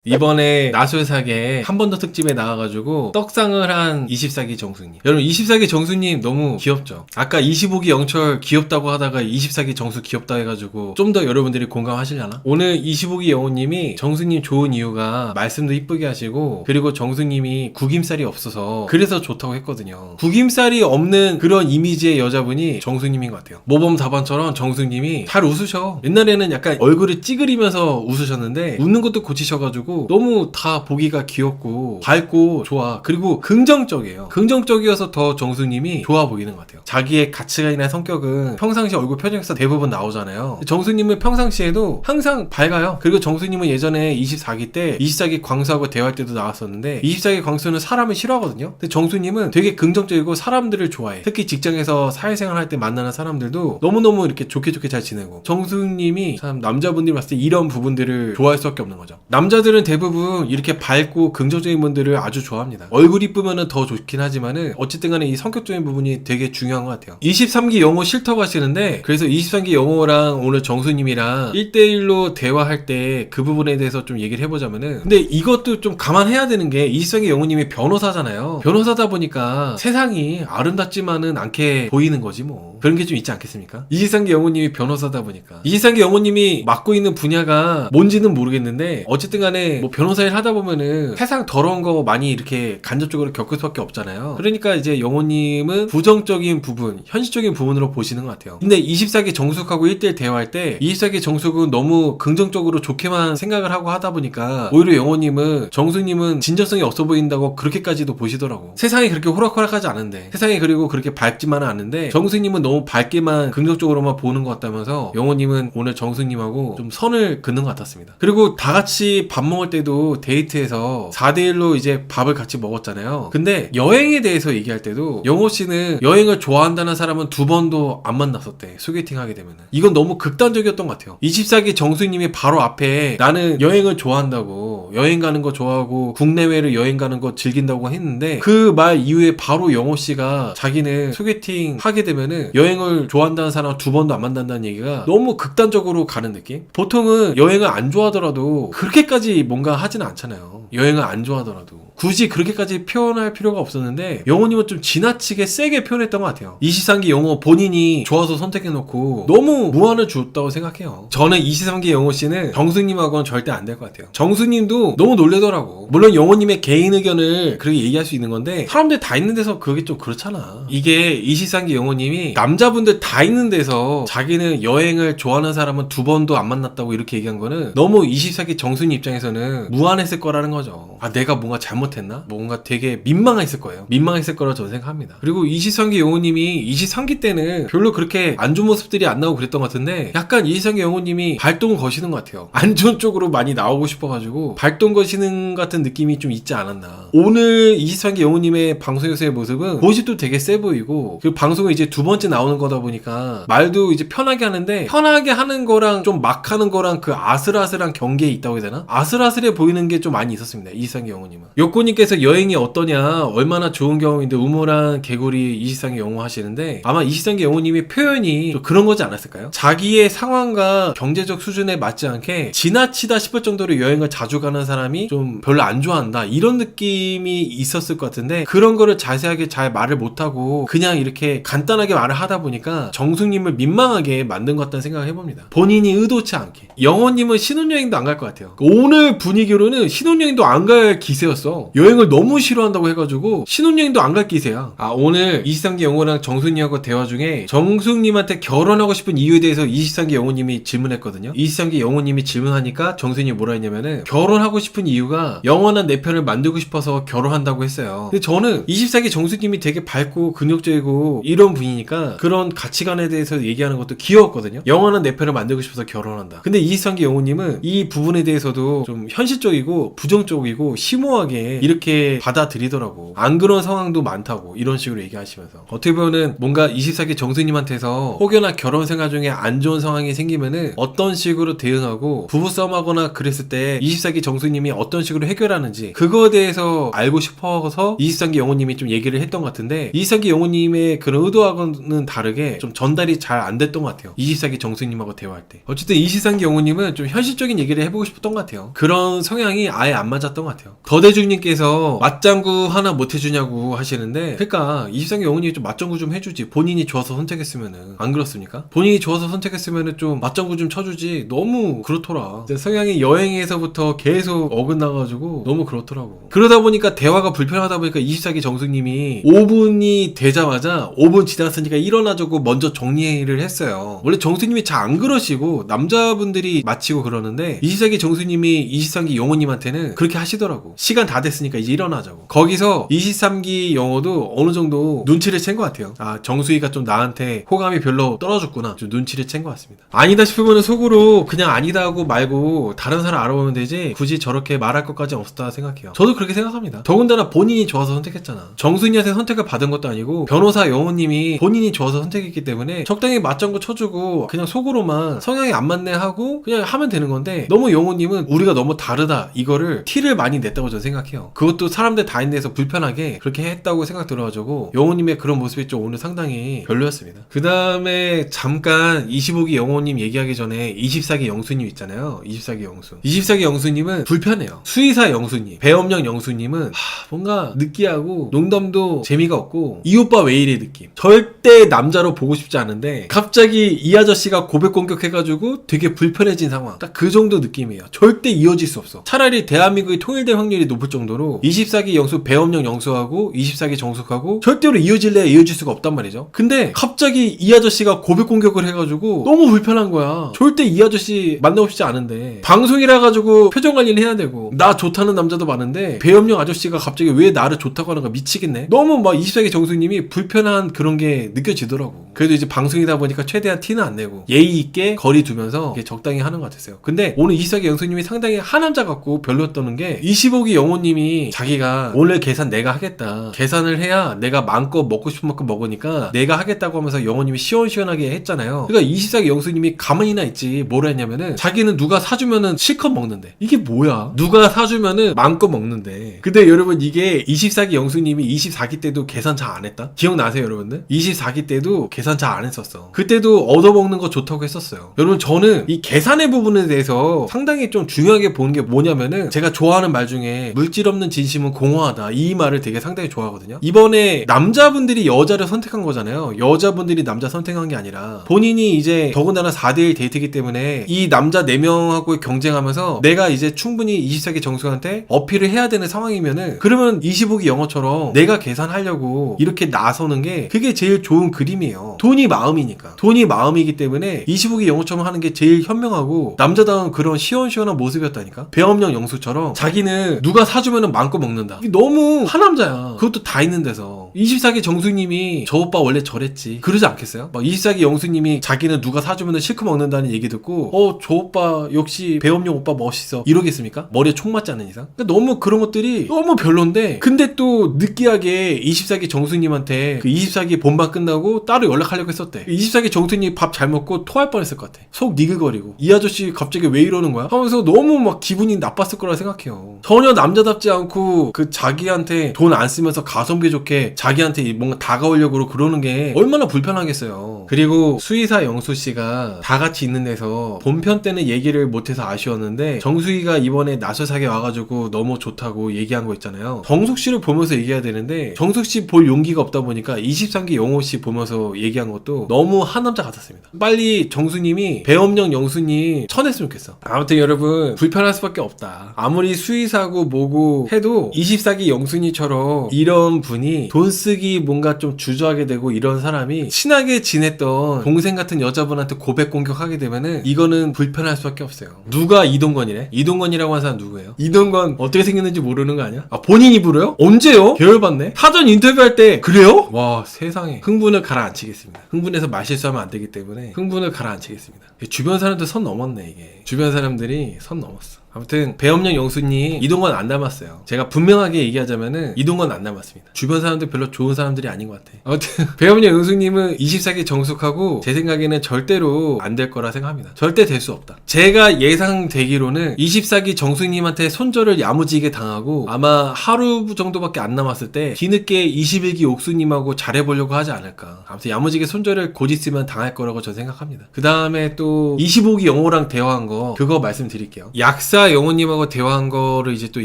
이번에 나술사계 한 번 더 특집에 나와가지고 떡상을 한 24기 정수님. 여러분 24기 정수님 너무 귀엽죠? 아까 25기 영철 귀엽다고 하다가 24기 정수 귀엽다 해가지고 좀 더 여러분들이 공감하시려나? 오늘 25기 영호님이 정수님 좋은 이유가 말씀도 이쁘게 하시고 그리고 정수님이 구김살이 없어서 그래서 좋다고 했거든요. 구김살이 없는 그런 이미지의 여자분이 정수님인 것 같아요. 모범답안처럼 정수님이 잘 웃으셔. 옛날에는 약간 얼굴을 찌그리면서 웃으셨는데 웃는 것도 고치셔가지고 너무 다 보기가 귀엽고 밝고 좋아. 그리고 긍정적이에요. 긍정적이어서 더 정수님이 좋아 보이는 것 같아요. 자기의 가치관이나 성격은 평상시 얼굴 표정에서 대부분 나오잖아요. 정수님은 평상시에도 항상 밝아요. 그리고 정수님은 예전에 24기 때 24기 광수하고 대화할 때도 나왔었는데 24기 광수는 사람을 싫어하거든요. 근데 정수님은 되게 긍정적이고 사람들을 좋아해. 특히 직장에서 사회생활 할 때 만나는 사람들도 너무너무 이렇게 좋게 잘 지내고 정수님이 참 남자분들이 봤을 때 이런 부분들을 좋아할 수밖에 없는 거죠. 남자들은 대부분 이렇게 밝고 긍정적인 분들을 아주 좋아합니다. 얼굴 이쁘면은 더 좋긴 하지만은 어쨌든 간에 이 성격적인 부분이 되게 중요한 것 같아요. 23기 영호 싫다고 하시는데 그래서 23기 영호랑 오늘 정수님이랑 1대1로 대화할 때 그 부분에 대해서 좀 얘기를 해보자면은 근데 이것도 좀 감안해야 되는 게 23기 영호님이 변호사잖아요. 변호사다 보니까 세상이 아름답지만은 않게 보이는 거지 뭐. 그런 게 좀 있지 않겠습니까? 23기 영호님이 변호사다 보니까 23기 영호님이 맡고 있는 분야가 뭔지는 모르겠는데 어쨌든 간에 뭐 변호사 일 하다 보면은 세상 더러운 거 많이 이렇게 간접적으로 겪을 수밖에 없잖아요. 그러니까 이제 영호님은 부정적인 부분, 현실적인 부분으로 보시는 것 같아요. 근데 24기 정숙하고 1대1 대화할 때 24기 정숙은 너무 긍정적으로 좋게만 생각을 하고 하다 보니까 오히려 영호님은 정숙님은 진정성이 없어 보인다고 그렇게까지도 보시더라고. 세상이 그렇게 호락호락하지 않은데 세상이 그리고 그렇게 밝지만은 않은데 정숙님은 너무 밝게만 긍정적으로만 보는 것 같다면서 영호님은 오늘 정숙님하고 좀 선을 긋는 것 같았습니다. 그리고 다 같이 밥 먹을 때도 데이트에서 4대1로 이제 밥을 같이 먹었잖아요. 근데 여행에 대해서 얘기할 때도 영호 씨는 여행을 좋아한다는 사람은 두 번도 안 만났었대. 소개팅 하게 되면은. 이건 너무 극단적이었던 것 같아요. 24기 정수님이 바로 앞에 나는 여행을 좋아한다고 여행 가는 거 좋아하고 국내외를 여행 가는 거 즐긴다고 했는데 그 말 이후에 바로 영호 씨가 자기는 소개팅 하게 되면은 여행을 좋아한다는 사람 두 번도 안 만난다는 얘기가 너무 극단적으로 가는 느낌? 보통은 여행을 안 좋아하더라도 그렇게까지 뭔가 하지는 않잖아요. 여행을 안 좋아하더라도 굳이 그렇게까지 표현할 필요가 없었는데 영호님은 좀 지나치게 세게 표현했던 것 같아요. 23기 영호 본인이 좋아서 선택해놓고 너무 무한을 줬다고 생각해요. 저는 23기 영호 씨는 정수님하고는 절대 안 될 것 같아요. 정수님도 너무 놀래더라고. 물론 영호님의 개인 의견을 그렇게 얘기할 수 있는 건데 사람들 다 있는 데서 그게 좀 그렇잖아. 이게 23기 영호님이 남자분들 다 있는 데서 자기는 여행을 좋아하는 사람은 두 번도 안 만났다고 이렇게 얘기한 거는 너무 24기 정수님 입장에서는 무안했을 거라는 거죠. 아 내가 뭔가 잘못했나? 뭔가 되게 민망했을 거예요. 민망했을 거라고 저는 생각합니다. 그리고 23기 영호님이 23기 때는 별로 그렇게 안 좋은 모습들이 안 나오고 그랬던 것 같은데 약간 23기 영호님이 발동을 거시는 것 같아요. 안 좋은 쪽으로 많이 나오고 싶어가지고 발동 거시는 같은 느낌이 좀 있지 않았나. 오늘 23기 영호님의 방송에서의 모습은 모습도 되게 세 보이고 그 방송에 이제 두 번째 나오는 거다 보니까 말도 이제 편하게 하는데 편하게 하는 거랑 좀 막 하는 거랑 그 아슬아슬한 경계에 있다고 해야 되나? 아슬아슬해 보이는 게 좀 많이 있었습니다. 23기 영호님은. 요코님께서 여행이 어떠냐 얼마나 좋은 경험인데 우물한 개구리 23기 영호 하시는데 아마 23기 영호님이 표현이 좀 그런 거지 않았을까요? 자기의 상황과 경제적 수준에 맞지 않게 지나치다 싶을 정도로 여행을 자주 가는 사람이 좀 별로 안 좋아한다 이런 느낌이 있었을 것 같은데 그런 거를 자세하게 잘 말을 못하고 그냥 이렇게 간단하게 말을 하다 보니까 정숙님을 민망하게 만든 것 같다는 생각을 해봅니다. 본인이 의도치 않게. 영호님은 신혼여행도 안 갈 것 같아요. 오늘 분위기로는 신혼여행도 안 갈 기세였어. 여행을 너무 싫어한다고 해가지고 신혼여행도 안 갈 기세야. 아 오늘 23기 영호랑 정숙님하고 대화 중에 정숙님한테 결혼하고 싶은 이유에 대해서 23기 영호님이 질문했거든요. 23기 영호님이 질문하니까 정숙님이 뭐라 했냐면은 결혼하고 싶은 이유가 영원한 내 편을 만들고 싶어서 결혼한다고 했어요. 근데 저는 24기 정숙님이 되게 밝고 근육적이고 이런 분이니까 그런 가치관에 대해서 얘기하는 것도 귀여웠거든요. 영원한 내 편을 만들고 싶어서 결혼한다. 근데 23기 영호님은 이 부분에 대해서도 좀 현실적이고 부정적이고 심오하게 이렇게 받아들이더라고. 안 그런 상황도 많다고 이런 식으로 얘기하시면서 어떻게 보면은 뭔가 24기 정수님한테서 혹여나 결혼 생활 중에 안 좋은 상황이 생기면은 어떤 식으로 대응하고 부부싸움 하거나 그랬을 때 24기 정수님이 어떤 식으로 해결하는지 그거에 대해서 알고 싶어서 23기 영호님이 좀 얘기를 했던 것 같은데 23기 영호님의 그런 의도하고는 거는 다르게 좀 전달이 잘 안 됐던 것 같아요. 24기 정수님하고 대화할 때. 어쨌든 23기 영호님은 좀 현실적인 얘기를 해보고 싶었던 것 같아요. 그런 성향이 아예 안 맞았던 것 같아요. 더대중님께서 맞장구 하나 못 해주냐고 하시는데, 그러니까 23기 영호님이 좀 맞장구 좀 해주지. 본인이 좋아서 선택했으면은. 안 그렇습니까? 본인이 좋아서 선택했으면은 좀 맞장구 좀 쳐주지. 너무 그렇더라. 성향이 여행에서부터 계속 어긋나가지고 너무 그렇더라고. 그러다 보니까 대화가 불편하다 보니까 24기 정수님이 5분이 되자마자 5분 지났으니까 일어나자고 먼저 정리를 했어요. 원래 정수님이 잘 안 그러시고 남자분들이 마치고 그러는데 24기 정수님이 23기 영호님한테는 그렇게 하시더라고. 시간 다 됐으니까 이제 일어나자고. 거기서 23기 영호도 어느 정도 눈치를 챈 것 같아요. 아, 정수희가 좀 나한테 호감이 별로 떨어졌구나. 좀 눈치를 챈 것 같습니다. 아니다 싶으면 속으로 그냥 아니다 하고 말고 다른 사람 알아보면 되지 굳이 저렇게 말할 것까지는 없었다 생각해요. 저도 그렇게 생각합니다. 더군다나 본인이 좋아서 선택했잖아. 정수희한테 선택을 받은 것도 아니고 변호사 영호님이 본인이 좋아서 선택했기 때문에 적당히 맞장구 쳐주고 그냥 속으로만 성향이 안 맞네 하고 그냥 하면 되는 건데, 너무 영호님은 우리가 너무 다르다 이거를 티를 많이 냈다고 저는 생각해요. 그것도 사람들 다 있는 데서 불편하게 그렇게 했다고 생각 들어가지고 영호님의 그런 모습이 좀 오늘 상당히 별로였습니다. 그 다음에 잠깐 25기 영호님 얘기하기 전에 24기 영수님 있잖아요. 24기 영수. 24기 영수님은 불편해요. 수의사 영수님, 배엄령 영수님은 뭔가 느끼하고 농담도 재미가 없고 이 오빠 왜 이래 느낌. 절대 남자로 보고 싶지 않은데 갑자기 이 아저씨가 고백 공격해가지고 되게 불편해진 상황. 딱 그 정도 느낌이에요. 절대 이어질 수 없어. 차라리 대한민국이 통일될 확률이 높을 정도로 24기 영수 배엄령 영수하고 24기 정숙하고 절대로 이어질래야 이어질 수가 없단 말이죠. 근데 갑자기 이 아저씨가 고백 공격을 해가지고 너무 불편한 거야. 절대 이 아저씨 만나고 싶지 않은데 방송이라 가지고 표정 관리를 해야 되고 나 좋다는 남자도 많은데 배엄령 아저씨가 갑자기 왜 나를 좋다고 하는가 미치겠네. 너무 막 24기 정수님이 불편한 그런 게 느껴지더라고. 그래도 이제 방송이다 보니까 최대한 티는 안 내고 예의 있게 거리 두면서 적당히 하는 것 같았어요. 근데 오늘 24기 영수님이 상당히 하남자 같고 별로였던 게 25기 영호님이 자기가 오늘 계산 내가 하겠다. 계산을 해야 내가 마음껏 먹고 싶은 만큼 먹으니까 내가 하겠다고 하면서 영호님이 시원시원하게 했잖아요. 그러니까 24기 영수님이 가만히나 있지 뭐라 했냐면은 자기는 누가 사주면은 실컷 먹는데. 이게 뭐야? 누가 사주면은 마음껏 먹는데. 근데 여러분 이게 24기 영수님이 24기 때도 계산 잘 안 했다? 기억나세요 여러분들? 24기 때도 계산 잘 안 했었어. 그때도 얻어먹는 거 좋다고 했었어요. 여러분 저는 이 계산의 부분에 대해서 상당히 좀 중요하게 보는 게 뭐냐면은 제가 좋아하는 말 중에 물질 없는 진심은 공허하다 이 말을 되게 상당히 좋아하거든요. 이번에 남자분들이 여자를 선택한 거잖아요. 여자분들이 남자 선택한 게 아니라 본인이 이제 더군다나 4대1 데이트이기 때문에 이 남자 4명하고 경쟁하면서 내가 이제 충분히 24기 정수한테 어필을 해야 되는 상황이면은 그러면 25기 영어처럼 내가 계산하려고 이렇게 나서는 게 그게 제일 좋은 그림이에요. 돈이 마음이니까. 돈이 마음이기 때문에 25기 영어처럼 하는 게 제일 현명하고 남자다운 그런 시원시원한 모습이었다니까. 배엄령 영수처럼 자기는 누가 사주면은 마음껏 먹는다. 이게 너무 하남자야. 그것도 다 있는 데서. 24기 정수님이 저 오빠 원래 저랬지 그러지 않겠어요? 막 24기 영수님이 자기는 누가 사주면은 실컷 먹는다는 얘기 듣고 저 오빠 역시 배엄령 오빠 멋있어 이러겠습니까? 머리에 총 맞지 않는 이상? 그러니까 너무 그런 것들이 너무 별론데, 근데 또 느끼하게 24기 정수님한테 그 24기 본방 끝나고 따로 연락하려고 했었대. 24기 정수님 밥 잘 먹고 토할 뻔했을 것 같아. 속 니글거리고 이 아저씨 갑자기 왜 이러는 거야? 하면서 너무 막 기분이 나빴을 거라 생각해요. 전혀 남자답지 않고 그 자기한테 돈 안 쓰면서 가성비 좋게 자기한테 뭔가 다가오려고 그러는 게 얼마나 불편하겠어요. 그리고 수의사 영수씨가 다 같이 있는 데서 본편 때는 얘기를 못해서 아쉬웠는데 정수희가 이번에 나설사게 와가지고 너무 좋다고 얘기한 거 있잖아요. 정숙씨를 보면서 얘기해야 되는데 정숙씨 볼 용기가 없다 보니까 23기 영호씨 보면서 얘기한 것도 너무 한남자 같았습니다. 빨리 정수님이 배엄령 영수님 쳐냈으면 좋겠어. 아무튼 여러분 불편할 수밖에 없다. 아무리 수의사고 뭐고 해도 24기 영수님처럼 이런 분이 돈 쓰기 뭔가 좀 주저하게 되고 이런 사람이 친하게 지냈던 동생 같은 여자분한테 고백 공격하게 되면은 이거는 불편할 수밖에 없어요. 누가 이동건이래? 이동건이라고 하는 사람 누구예요? 이동건 어떻게 생겼는지 모르는 거 아니야? 아 본인이 부르요? 언제요? 계열받네? 사전 인터뷰할 때 그래요? 와 세상에. 흥분을 가라앉히겠습니다. 흥분해서 말실수하면 안 되기 때문에 흥분을 가라앉히겠습니다. 주변 사람들 선 넘었네 이게. 주변 사람들이 선 넘었어. 아무튼 배엄령 영수님 이동건 안 닮았어요. 제가 분명하게 얘기하자면은 이동건 안 닮았습니다. 주변 사람들 별로 좋은 사람들이 아닌 것 같아. 아무튼 배엄령 영수님은 24기 정숙하고 제 생각에는 절대로 안 될 거라 생각합니다. 절대 될 수 없다. 제가 예상되기로는 24기 정숙님한테 손절을 야무지게 당하고 아마 하루 정도밖에 안 남았을 때 뒤늦게 21기 옥수님하고 잘해보려고 하지 않을까. 아무튼 야무지게 손절을 곧 있으면 당할 거라고 저는 생각합니다. 그 다음에 또 25기 영호랑 대화한 거 그거 말씀드릴게요. 약사 영호님하고 대화한 거를 이제 또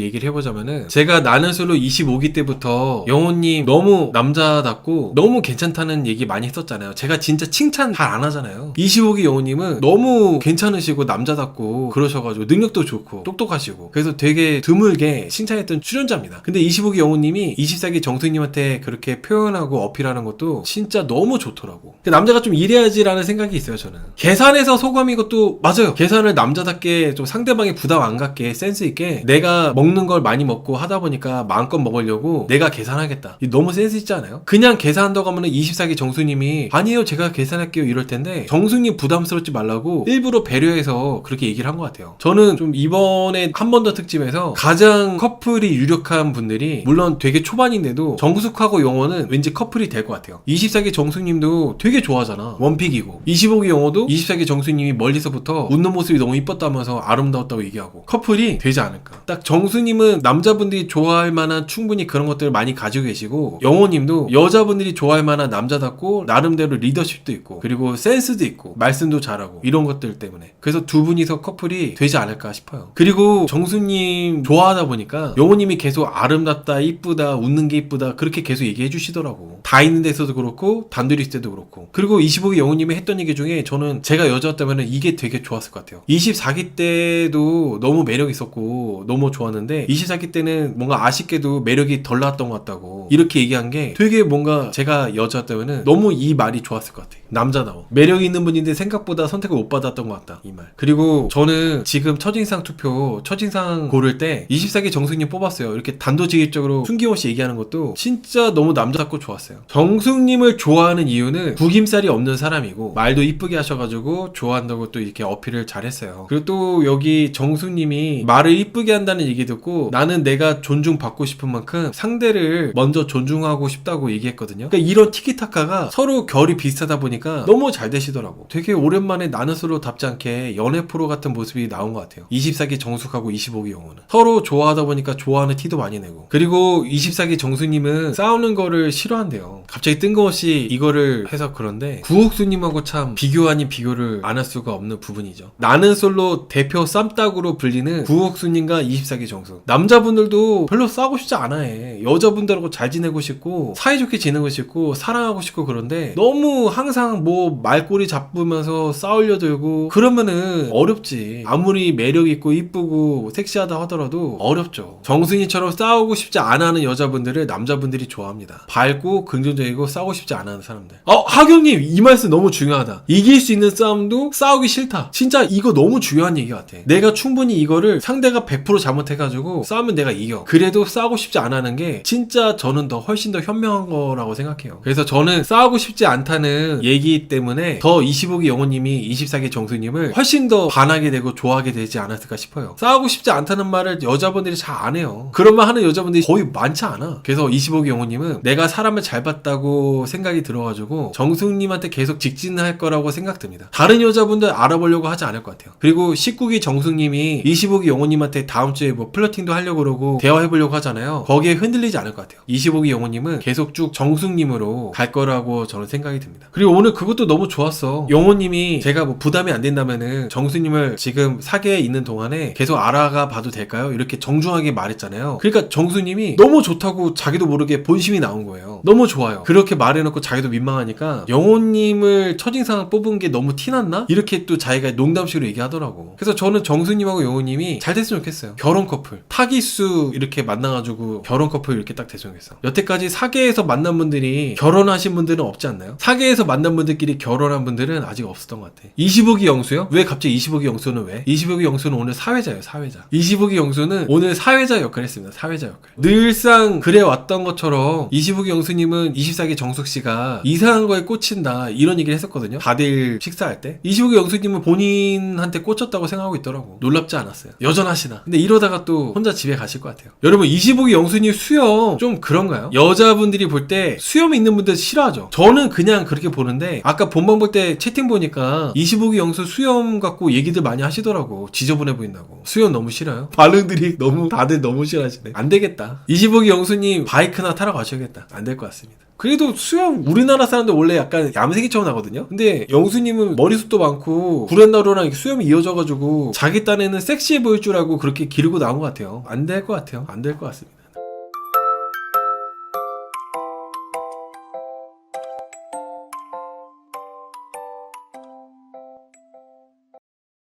얘기를 해보자면은 제가 나는 솔로 25기 때부터 영호님 너무 남자답고 너무 괜찮다는 얘기 많이 했었잖아요. 제가 진짜 칭찬 잘 안 하잖아요. 25기 영호님은 너무 괜찮으시고 남자답고 그러셔가지고 능력도 좋고 똑똑하시고 그래서 되게 드물게 칭찬했던 출연자입니다. 근데 25기 영호님이 24기 정수님한테 그렇게 표현하고 어필하는 것도 진짜 너무 좋더라고. 남자가 좀 이래야지라는 생각이 있어요. 저는 계산해서 소감인 것도 맞아요. 계산을 남자답게 좀 상대방이 부담 안 갖게 센스 있게 내가 먹는 걸 많이 먹고 하다 보니까 마음껏 먹으려고 내가 계산하겠다. 너무 센스 있지 않아요? 그냥 계산한다고 하면은 24기 정수님이 아니에요 제가 계산할게요 이럴 텐데 정수님 부담스럽지 말라고 일부러 배려해서 그렇게 얘기를 한 것 같아요. 저는 좀 이번에 한 번 더 특집에서 가장 커플이 유력한 분들이 물론 되게 초반인데도 정숙하고 영호는 왠지 커플이 될 것 같아요. 24기 정수님도 되게 좋아하잖아. 원픽이고 25기 영호도 24기 정수님이 멀리서부터 웃는 모습이 너무 이뻤다면서 아름다웠다고 얘기하고 커플이 되지 않을까. 딱 정수님은 남자분들이 좋아할 만한 충분히 그런 것들을 많이 가지고 계시고 영호님도 여자분들이 좋아할 만한 남자답고 나름대로 리더십도 있고 그리고 센스도 있고 말씀도 잘하고 이런 것들 때문에 그래서 두 분이서 커플이 되지 않을까 싶어요. 그리고 정수님 좋아하다 보니까 영호님이 계속 아름답다 이쁘다 웃는 게 이쁘다 그렇게 계속 얘기해 주시더라고. 다 있는 데서도 그렇고 단둘이 있을 때도 그렇고. 그리고 25기 영호님이 했던 얘기 중에 저는 제가 여자였다면 이게 되게 좋았을 것 같아요. 24기 때도 너무 매력 있었고 너무 좋았는데 24기 때는 뭔가 아쉽게도 매력이 덜 나왔던 것 같다고 이렇게 얘기한 게 되게 뭔가 제가 여자였다면 너무 이 말이 좋았을 것 같아요. 남자다워 매력 있는 분인데 생각보다 선택을 못 받았던 것 같다 이 말. 그리고 저는 지금 첫인상 투표 첫인상 고를 때 24기 정숙님 뽑았어요. 이렇게 단도직입적으로 숨김없이 얘기하는 것도 진짜 너무 남자답고 좋았어요. 정숙님을 좋아하는 이유는 구김살이 없는 사람이고 말도 이쁘게 하셔가지고 좋아한다고 또 이렇게 어필을 잘했어요. 그리고 또 여기 정숙님이 말을 이쁘게 한다는 얘기 듣고 나는 내가 존중받고 싶은 만큼 상대를 먼저 존중하고 싶다고 얘기했거든요. 그러니까 이런 티키타카가 서로 결이 비슷하다 보니까 너무 잘 되시더라고. 되게 오랜만에 나는 솔로답지 않게 연애 프로 같은 모습이 나온 것 같아요. 24기 정숙하고 25기 영호는 서로 좋아하다 보니까 좋아하는 티도 많이 내고. 그리고 24기 정수님은 싸우는 거를 싫어한대요. 갑자기 뜬금없이 이거를 해서 그런데 구옥수님하고 참 비교 아닌 비교를 안 할 수가 없는 부분이죠. 나는 솔로 대표 쌈딱으로 불리는 구옥수님과 24기 정숙. 남자분들도 별로 싸우고 싶지 않아 해. 여자분들하고 잘 지내고 싶고 사이좋게 지내고 싶고 사랑하고 싶고 그런데 너무 항상 뭐 말꼬리 잡으면서 싸우려 들고 그러면은 어렵지. 아무리 매력 있고 이쁘고 섹시하다 하더라도 어렵죠. 정승이처럼 싸우고 싶지 않아 하는 여자분들을 남자분들이 좋아합니다. 밝고 긍정적이고 싸우고 싶지 않아 하는 사람들. 하경님 이 말씀 너무 중요하다. 이길 수 있는 싸움도 싸우기 싫다. 진짜 이거 너무 중요한 얘기 같아. 내가 충분히 이거를 상대가 100% 잘못해가지고 싸우면 내가 이겨. 그래도 싸우고 싶지 않아 하는 게 진짜 저는 훨씬 더 현명한 거라고 생각해요. 그래서 저는 싸우고 싶지 않다는 얘기 때문에 더 25기 영호님이 24기 정수님을 훨씬 더 반하게 되고 좋아하게 되지 않았을까 싶어요. 싸우고 싶지 않다는 말을 여자분들이 잘 안 해요. 그런 말 하는 여자분들이 거의 많지 않아. 그래서 25기 영호님은 내가 사람을 잘 봤다고 생각이 들어가지고 정숙님한테 계속 직진할 거라고 생각됩니다. 다른 여자분들 알아보려고 하지 않을 것 같아요. 그리고 19기 정숙님이 25기 영호님한테 다음 주에 뭐 플러팅도 하려고 그러고 대화해보려고 하잖아요. 거기에 흔들리지 않을 것 같아요. 25기 영호님은 계속 쭉 정숙님으로 갈 거라고 저는 생각이 듭니다. 그리고 오늘 그것도 너무 좋았어. 영호님이 제가 뭐 부담이 안 된다면은 정숙님을 지금 사계에 있는 동안에 계속 알아가 봐도 될까요? 이렇게 정중하게 말했잖아요. 그러니까 정숙님이 너무 좋다고 자기도 모르게 본심이 나온 거예요. 너무 좋아요. 그렇게 말해놓고 자기도 민망하니까 영호님을 첫인상 뽑은 게 너무 티났나? 이렇게 또 자기가 농담식으로 얘기하더라고. 그래서 저는 정숙님하고 영호님이 잘 됐으면 좋겠어요. 결혼 커플. 타기수 이렇게 만나가지고 결혼 커플 이렇게 딱 됐으면 좋겠어. 여태까지 사계에서 만난 분들이 결혼하신 분들은 없지 않나요? 사계에서 만난 분들끼리 결혼한 분들은 아직 없었던 것 같아. 25기 영수요? 왜 갑자기 25기 영수는 왜? 25기 영수는 오늘 사회자예요. 사회자. 25기 영수는 오늘 사회자 역할 했습니다. 사회자 역할. 늘상 그래왔던 것처럼 25기 영수님은 24기 정숙씨가 이상한 거에 꽂힌다 이런 얘기를 했었거든요. 다들 식사할 때. 25기 영수님은 본인한테 꽂혔다고 생각하고 있더라고. 놀랍지 부럽지 않았어요. 여전하시나. 근데 이러다가 또 혼자 집에 가실 것 같아요. 여러분 25기 영수님 수염 좀 그런가요? 여자분들이 볼 때 수염 있는 분들 싫어하죠. 저는 그냥 그렇게 보는데 아까 본방 볼 때 채팅 보니까 25기 영수 수염 갖고 얘기들 많이 하시더라고. 지저분해 보인다고. 수염 너무 싫어요? 반응들이 너무 다들 너무 싫어하시네. 안 되겠다. 25기 영수님 바이크나 타러 가셔야겠다. 안 될 것 같습니다. 그래도 수염 우리나라 사람들 원래 약간 얌생이처럼 나거든요. 근데 영수님은 머리숱도 많고 구렛나루랑 수염이 이어져가지고 자기 딴에는 섹시해 보일 줄 알고 그렇게 기르고 나온 것 같아요. 안 될 것 같아요. 안 될 것 같습니다.